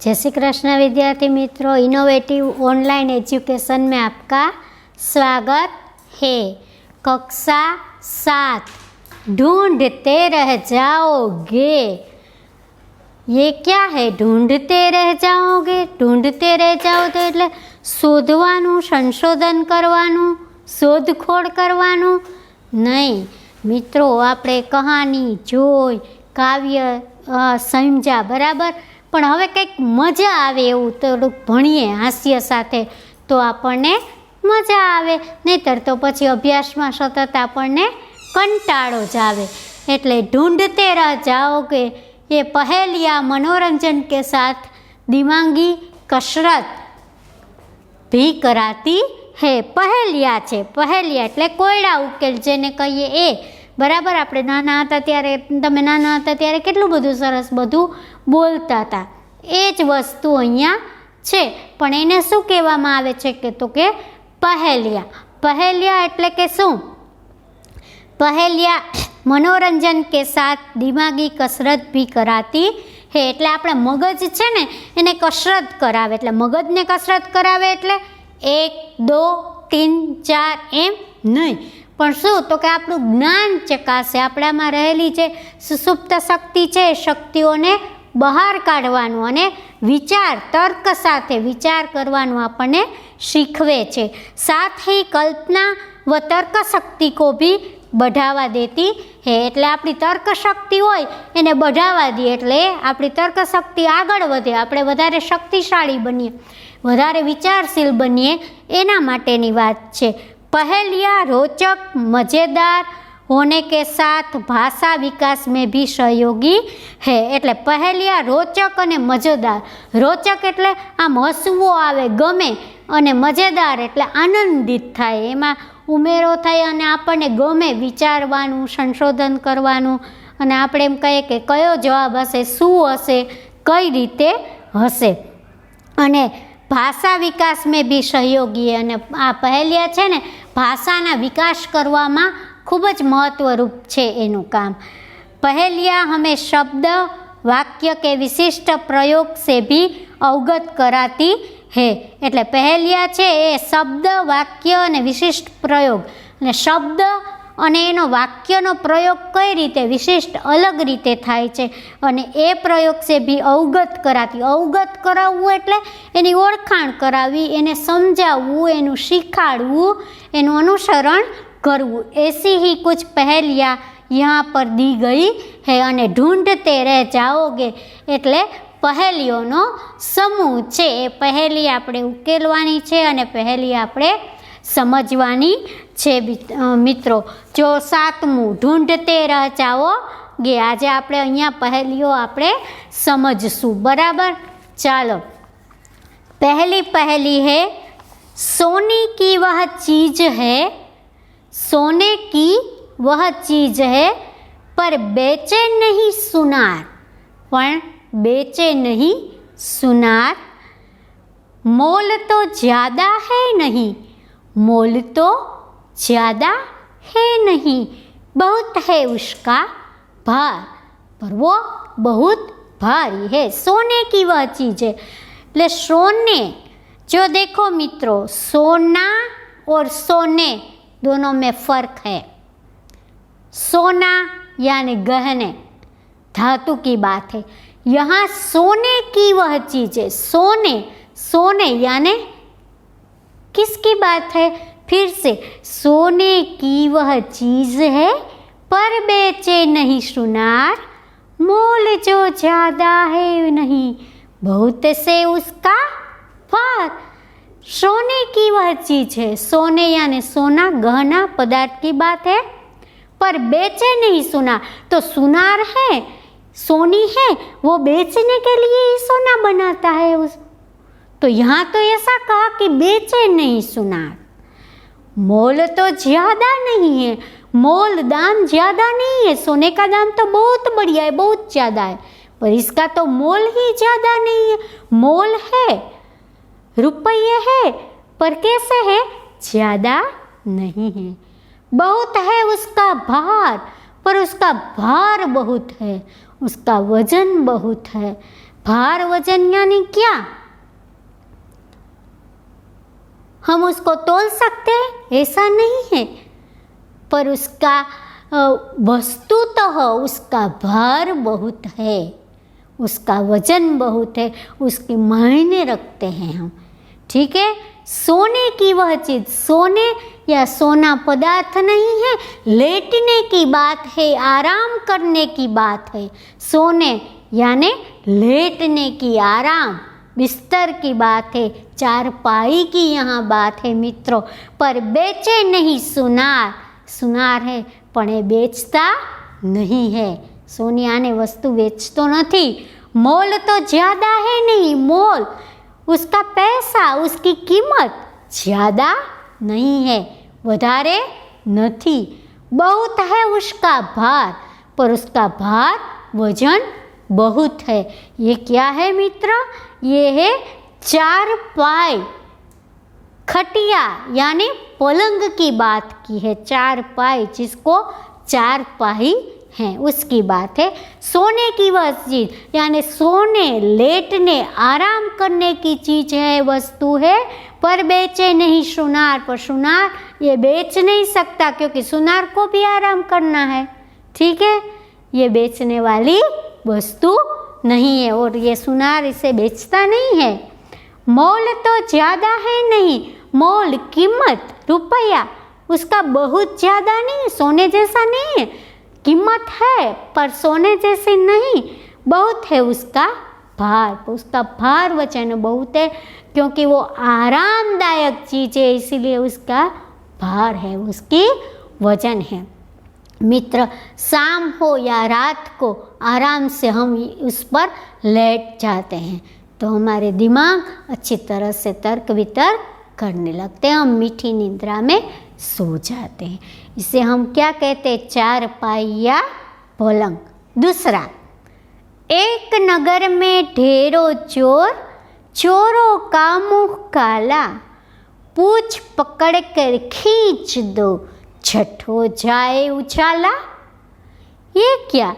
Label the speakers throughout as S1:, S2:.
S1: जय श्री कृष्ण विद्यार्थी मित्रों, इनोवेटिव ऑनलाइन एजुकेशन में आपका स्वागत है। कक्षा 7 ढूंढते रह जाओगे। ये क्या है? ढूंढते रह जाओगे। ढूंढते रह जाओ तो એટલે શોધવાનું, સંશોધન કરવાનું, શોધખોળ કરવાનું નહીં મિત્રો। આપણે કહાની જોઈ, કાવ્ય સમજ્યા બરાબર, પણ હવે કંઈક મજા આવે એવું થોડુંક ભણીએ હાસ્ય સાથે તો આપણને મજા આવે, નહીંતર તો પછી અભ્યાસમાં સતત આપણને કંટાળો જ આવે। એટલે ढूंढते रह जाओगे ये पहेलियाँ मनोरंजन के साथ दिमागी कसरत भी कराती है। पहेलियाँ છે, पहेलियाँ એટલે કોયડા ઉકેલ જેને કહીએ એ બરાબર। આપણે નાના હતા ત્યારે, તમે નાના હતા ત્યારે કેટલું બધું સરસ બધું બોલતા હતા, એ જ વસ્તુ અહીંયા છે, પણ એને શું કહેવામાં આવે છે કે તો કે पहेलियाँ। पहेलियाँ એટલે કે શું? पहेलियाँ मनोरंजन के साथ दिमागी कसरत भी कराती है। એટલે આપણે મગજ છે ને એને કસરત કરાવે, એટલે મગજને કસરત કરાવે એટલે 1 2 3 4 એમ નહીં, પણ શું તો કે આપણું જ્ઞાન ચકાસે, આપણામાં રહેલી જે સુષુપ્ત શક્તિ છે એ શક્તિઓને બહાર કાઢવાનું અને વિચાર, તર્ક સાથે વિચાર કરવાનું આપણને શીખવે છે। साथ ही कल्पना व तर्क शक्ति को भी बढ़ावा देती है। એટલે આપણી તર્ક શક્તિ હોય એને बढ़ावा દઈએ એટલે આપણી તર્ક શક્તિ આગળ વધે, આપણે વધારે શક્તિશાળી બનીએ, વધારે વિચારશીલ બનીએ, એના માટેની વાત છે। पहेलियाँ रोचक मज़ेदार होने के साथ भाषा विकास में भी सहयोगी है। એટલે पहेलियाँ रोचक અને મજેદાર। રોચક એટલે આમ હસવું આવે, ગમે, અને મજેદાર એટલે આનંદિત થાય, એમાં ઉમેરો થાય અને આપણને ગમે વિચારવાનું, સંશોધન કરવાનું, અને આપણે એમ કહીએ કે કયો જવાબ હશે, શું હશે, કઈ રીતે હશે। અને ભાષા વિકાસ મેં બી સહયોગી। અને આ પહેલિયા છે ને ભાષાના વિકાસ કરવામાં ખૂબ જ મહત્વરૂપ છે એનું કામ। पहेलियाँ हमें शब्द वाक्य के विशिष्ट प्रयोग से भी अवगत कराती है। એટલે पहेलियाँ છે એ શબ્દ, વાક્ય અને વિશિષ્ટ પ્રયોગ, અને શબ્દ અને એનો વાક્યનો પ્રયોગ કઈ રીતે વિશિષ્ટ અલગ રીતે થાય છે, અને એ પ્રયોગ से भी अवगत कराती। अवगत કરાવવું એટલે એની ઓળખાણ કરાવી, એને સમજાવવું, એનું શીખવાડવું, એનું અનુસરણ કરવું। ऐसी ही कुछ पहेलियाँ यहाँ पर दी गई है। અને ढूंढते रह जाओगे એટલે પહેલીઓનો સમૂહ છે, એ પહેલી આપણે ઉકેલવાની છે અને પહેલી આપણે સમજવાની છે મિત્રો। જો 7મું ढूंढते रह जाओगे, આજે આપણે અહીંયા પહેલીઓ આપણે સમજશું બરાબર। ચાલો, पहली है सोने की वह चीज़ है, सोने की वह चीज़ है पर बेचे नहीं सुनार, पण बेचे नहीं सुनार। मोल तो ज़्यादा है नहीं, मोल तो ज़्यादा है नहीं, बहुत है उसका भार, पर वो बहुत भारी है। सोने की वह चीज़ है એટલે सोने, जो देखो मित्रों, सोना और सोने दोनों में फ़र्क है। सोना यानी गहने, धातु की बात है। यहाँ सोने की वह चीज़ है, सोने, सोने यानी किसकी बात है? फिर से, सोने की वह चीज़ है पर बेचे नहीं सुनार, मोल जो ज़्यादा है नहीं, बहुत से उसका भार। सोने की वह चीज़ है, सोने यानी सोना, गहना पदार्थ की बात है, पर बेचे नहीं सुनार, तो सुनार है, सोनी है, वो बेचने के लिए ही सोना बनाता है उस, तो यहाँ तो ऐसा कहा कि बेचे नहीं सुनार। मोल तो ज़्यादा नहीं है, मोल दाम ज़्यादा नहीं है, सोने का दाम तो बहुत बढ़िया है, बहुत ज़्यादा है, पर इसका तो मोल ही ज़्यादा नहीं है। मोल है, रुपये है, पर कैसे है? ज़्यादा नहीं है। बहुत है उसका भार, पर उसका भार बहुत है। उसका वजन बहुत है। भार वजन यानी क्या? हम उसको तौल सकते हैं ऐसा नहीं है, पर उसका वस्तुतः उसका भार बहुत है, उसका वजन बहुत है, उसके मायने रखते हैं हम। ठीक है। सोने की वह चीज़, सोने या सोना पदार्थ नहीं है, लेटने की बात है, आराम करने की बात है। सोने यानी लेटने की, आराम, बिस्तर की बात है, चारपाई की यहाँ बात है मित्रों। पर बेचे नहीं सुनार, सुनार है પણ એ बेचता नहीं है। सोनिया वस्तु बेचतो नहीं। मोल तो ज़्यादा है नहीं, मोल उसका पैसा, उसकी कीमत ज़्यादा नहीं है, वधारे नहीं। बहुत है उसका भार, पर उसका भार वजन बहुत है। ये क्या है मित्र? ये है चारपाई, खटिया यानी पलंग की बात की है। चारपाई, जिसको चारपाई है उसकी बात है। सोने की वह चीज़ यानी सोने, लेटने, आराम करने की चीज़ है, वस्तु है, पर बेचे नहीं सुनार। पर सुनार ये बेच नहीं सकता, क्योंकि सुनार को भी आराम करना है। ठीक है। ये बेचने वाली वस्तु नहीं है और ये सुनार इसे बेचता नहीं है। मोल तो ज़्यादा है नहीं, मोल कीमत, रुपया उसका बहुत ज़्यादा नहीं, सोने जैसा नहीं है। कीमत है पर सोने जैसे नहीं। बहुत है उसका भार, उसका भार वचन बहुत है, क्योंकि वो आरामदायक चीज़ है, इसीलिए उसका भार है, उसकी वजन है। मित्र, शाम हो या रात को आराम से हम उस पर लेट जाते हैं तो हमारे दिमाग अच्छी तरह से तर्क वितर्क करने लगते हैं, हम मीठी निद्रा में सो जाते हैं। इसे हम क्या कहते हैं? चारपाई या पलंग। दूसरा, एक नगर में ढेरों चोर, चोरों का मुंह काला, पूछ पकड़ कर खींच दो, झट हो जाए उछाला। ये क्या?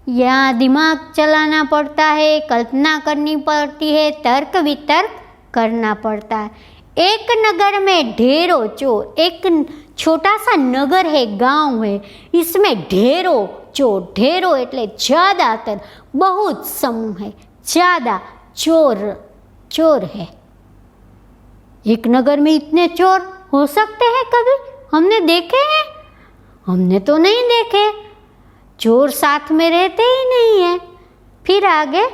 S1: यहाँ दिमाग चलाना पड़ता है, कल्पना करनी पड़ती है, तर्क वितर्क करना पड़ता है। एक नगर में ढेरों चोर, एक छोटा सा नगर है, गांव है, इसमें ढेरों चोर, ढेरों એટલે ज़्यादातर, बहुत समूह है, ज़्यादा चोर, चोर है। एक नगर में इतने चोर हो सकते हैं कभी? हमने देखे हैं? हमने तो नहीं देखे। चोर साथ में रहते ही नहीं है। फिर आगे,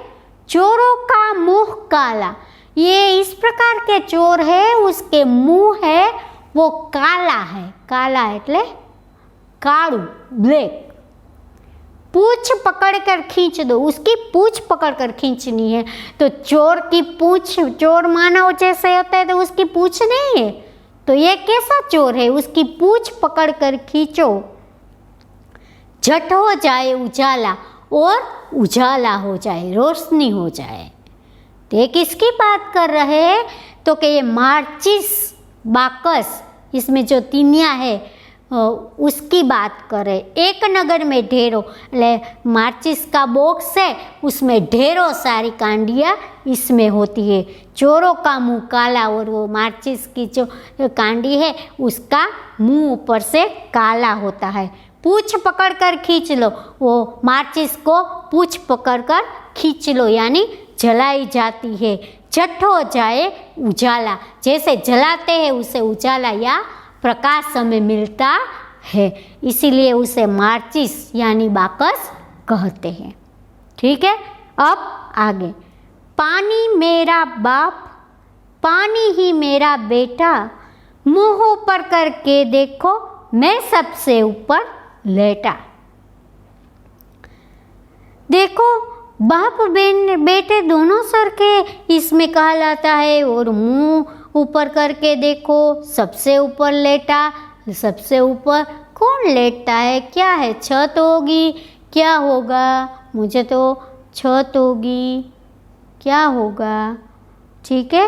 S1: चोरों का मुंह काला, ये इस प्रकार के चोर है, उसके मुंह है वो काला है। काला એટલે कालू, ब्लैक। पूछ पकड़ कर खींच दो, उसकी पूछ पकड़ कर खींचनी है। तो चोर की पूछ, चोर मानव जैसे होता है तो उसकी पूछ नहीं है, तो ये कैसा चोर है? उसकी पूछ पकड़ कर खींचो, झट हो जाए उजाला, और उजाला हो जाए, रोशनी हो जाए। तो ये किसकी बात कर रहे हैं? तो कि ये माचिस, बाकस, इसमें जो तीनिया है उसकी बात करे। एक नगर में ढेरों, माचिस का बॉक्स है, उसमें ढेरों सारी कांडियाँ इसमें होती है। चोरों का मुंह काला, और वो माचिस की जो कांडी है उसका मुंह ऊपर से काला होता है। पूछ पकड़ कर खींच लो, वो माचिस को पूछ पकड़ कर खींच लो, यानी जलाई जाती है। झट हो जाए उजाला, जैसे जलाते हैं उसे उजाला या प्रकाश हमें मिलता है, इसीलिए उसे माचिस यानी बाकस कहते हैं। ठीक है। अब आगे, पानी मेरा बाप, पानी ही मेरा बेटा, मुंह ऊपर करके देखो मैं सबसे ऊपर लेटा। देखो, बाप बेटे दोनों सर के इसमें कहलाता है, और मुंह ऊपर करके देखो सबसे ऊपर लेटा। सबसे ऊपर कौन लेटता है? क्या है? छत होगी? क्या होगा? मुझे तो छत होगी, क्या होगा? ठीक है।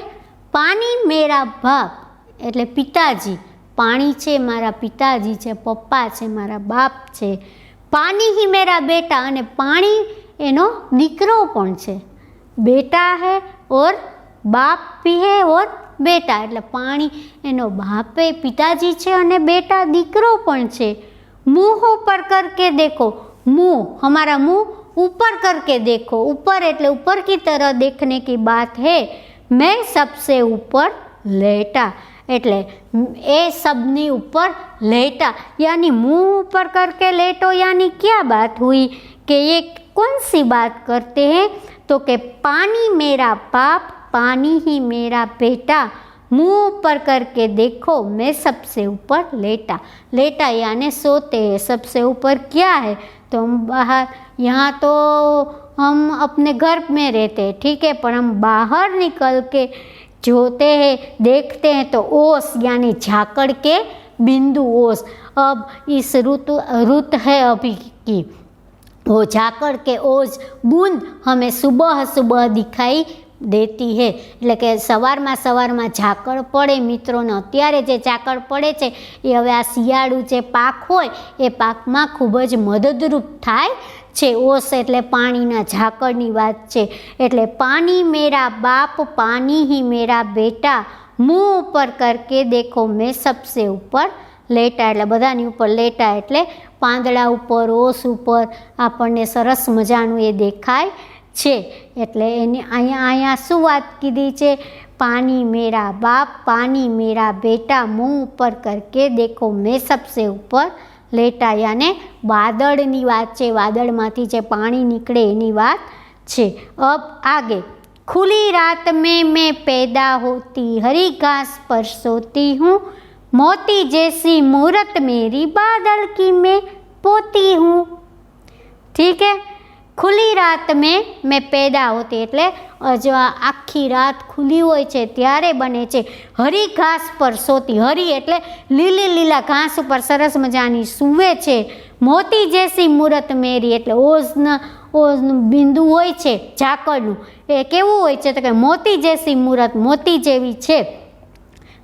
S1: पानी मेरा बाप એટલે પિતાજી, પાણી છે મારા પિતાજી છે, પપ્પા છે મારા બાપ છે। પાણી ही मेरा बेटा, અને પાણી एनो दीकरो पण छे। बेटा है और बाप भी है और बेटा एटले पाणी एनो बापे पिताजी छे अने बेटा दीकरो पण छे। मुंह ऊपर करके देखो, मुंह हमारा मुंह ऊपर करके देखो, ऊपर एटले ऊपर की तरह देखने की बात है। मैं सबसे ऊपर लेटा एटले ए सबनी ऊपर लेटा यानी मुंह ऊपर करके लेटो यानी क्या बात हुई कि ये कौन सी बात करते हैं तो कि पानी मेरा बाप पानी ही मेरा बेटा, मुंह ऊपर करके देखो मैं सबसे ऊपर लेटा। लेटा यानी सोते हैं। सबसे ऊपर क्या है तो हम बाहर, यहाँ तो हम अपने घर में रहते हैं ठीक है, पर हम बाहर निकल के जोते हैं देखते हैं तो ओस यानी झाकड़ के बिंदु ओस। अब इस रुत है अभी की, वो झाकड़ के ओस बूंद हमें सुबह सुबह दिखाई देती है। એટલે કે સવારમાં ઝાકળ પડે મિત્રોને, અત્યારે જે ઝાકળ પડે છે એ હવે આ શિયાળુ જે પાક હોય એ પાકમાં ખૂબ જ મદદરૂપ થાય છે। ઓસ એટલે પાણીના ઝાકળની વાત છે। એટલે પાણી મેરા બાપ પાણી ही मेरा बेटा, मुंह ऊपर करके देखो मैं सबसे ऊपर लेटा। એટલે બધાની ઉપર લેટા એટલે પાંદડા ઉપર ઓસ ઉપર આપણને સરસ મજાનું એ દેખાય છે। એટલે એને અહીંયા શું વાત કીધી છે, पानी मेरा बाप पानी मेरा बेटा, मुंह ऊपर करके देखो मैं सबसे ऊपर लेटा यानी वादळनी વાત છે, વાદળમાંથી જે પાણી નીકળે એની વાત છે। अब आगे, खुली रात में मैं पैदा होती हरी घास पर सोती हूँ, मोती जैसी मूरत मेरी बादल की मैं पोती हूँ। ठीक है, खुली रात में मैं पैदा होती એટલે जो आखी रात खुली होय छे त्यारे बने छे। हरी घास पर सोती, हरी એટલે લીલી લીલા ઘાસ ઉપર સરસ મજાની સૂવે છે। મોતી જેસી મૂરત મેરી એટલે ઓઝનું બિંદુ હોય છે ઝાકળનું, એ કેવું હોય છે તો કે મોતી જેસી મૂરત મોતી જેવી છે।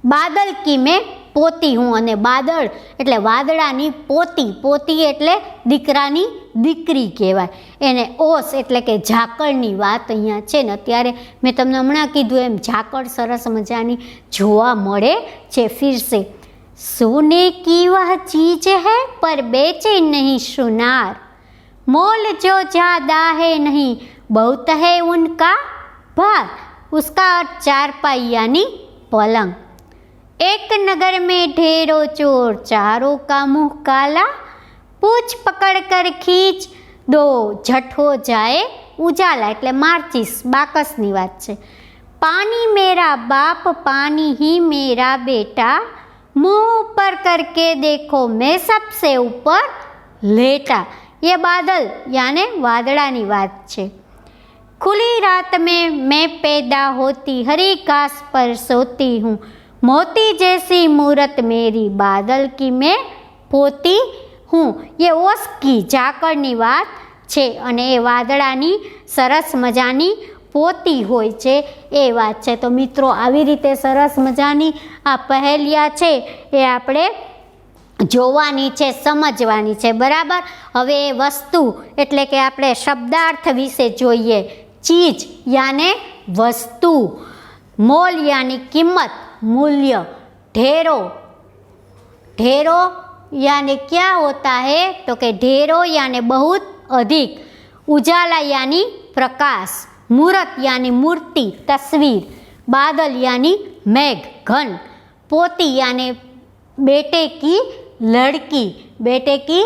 S1: બાદલ કી મેં પોતી હું, અને બાદળ એટલે વાદળાની પોતી, પોતી એટલે દીકરાની દીકરી કહેવાય એને। ઓસ એટલે કે ઝાકળની વાત અહીંયા છે ને, અત્યારે મેં તમને હમણાં કીધું એમ ઝાકળ સરસ મજાની જોવા મળે છે। फिर से, सोने की वह चीज है पर बेचे नहीं सुनार, मोल जो ज्यादा है नहीं बहुत है उनका भार। उसका चारपाई यानी पलंग। एक नगर में ढेरों चोर चारों का मुंह काला, पूछ पकड़ कर खींच दो झट हो जाए उजाला એટલે માર્ચિસ બાકસની વાત છે। पानी मेरा बाप पानी ही मेरा बेटा, मुंह ऊपर करके देखो मैं सबसे ऊपर लेटा। ये बादल यानी वादळानी વાત છે। खुली रात में मैं पैदा होती हरी घास पर सोती हूँ, मोती जैसी मूरत मेरी बादल की मैं पोती हूँ। ये ओस की ઝાકળની વાત છે અને એ વાદળાની સરસ મજાની પોતી હોય છે એ વાત છે। તો મિત્રો આવી રીતે સરસ મજાની આ પહેલિયા છે એ આપણે જોવાની છે, સમજવાની છે, બરાબર। હવે એ વસ્તુ એટલે કે આપણે શબ્દાર્થ વિશે જોઈએ। ચીજ यानी વસ્તુ, मोल यानी किम्मत मूल्य, ढेरो, ढेरो यानी क्या होता है तो कि ढेरो यानी बहुत अधिक, उजाला यानी प्रकाश, मूरत यानी मूर्ति तस्वीर, बादल यानी मेघ घन, पोती यानी बेटे की लड़की, बेटे की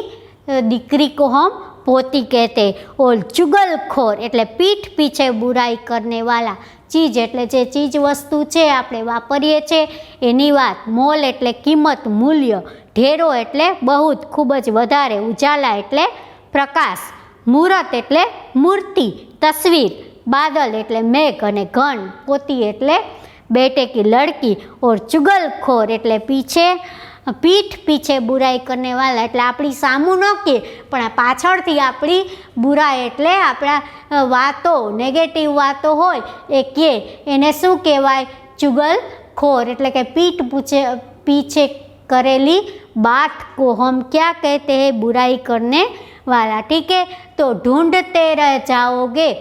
S1: दीकरी को हम पोती कहते। और चुगलखोर એટલે पीठ पीछे बुराई करने वाला, चीज એટલે જે ચીજ વસ્તુ છે આપણે વાપરીએ છીએ એની વાત। મોલ એટલે કિંમત મૂલ્ય, ઢેરો એટલે બહુ ખૂબ જ વધારે, ઉજાલા એટલે પ્રકાશ, મૂરત એટલે મૂર્તિ, તસવીર, બાદલ એટલે મેઘ અને ઘન, પોતી એટલે બેटे की लड़की। और चुगलखोर એટલે પીછે પીઠ પીછે બુરાઈ કરને વાલા એટલે આપણી સામું ન કહે પણ પાછળથી આપણી બુરાઈ એટલે આપણા વાતો નેગેટિવ વાતો હોય એ કહે એને શું કહેવાય ચુગલખોર એટલે કે પીઠ પીછે करेली बात को हम क्या कहते हैं बुराई करने वाला। ठीक है, तो ढूंढते रह जाओगे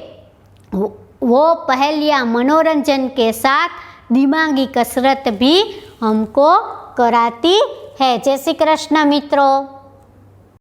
S1: वो पहेलियाँ मनोरंजन के साथ दिमागी कसरत भी हमको कराती है। जय श्री कृष्ण मित्रों।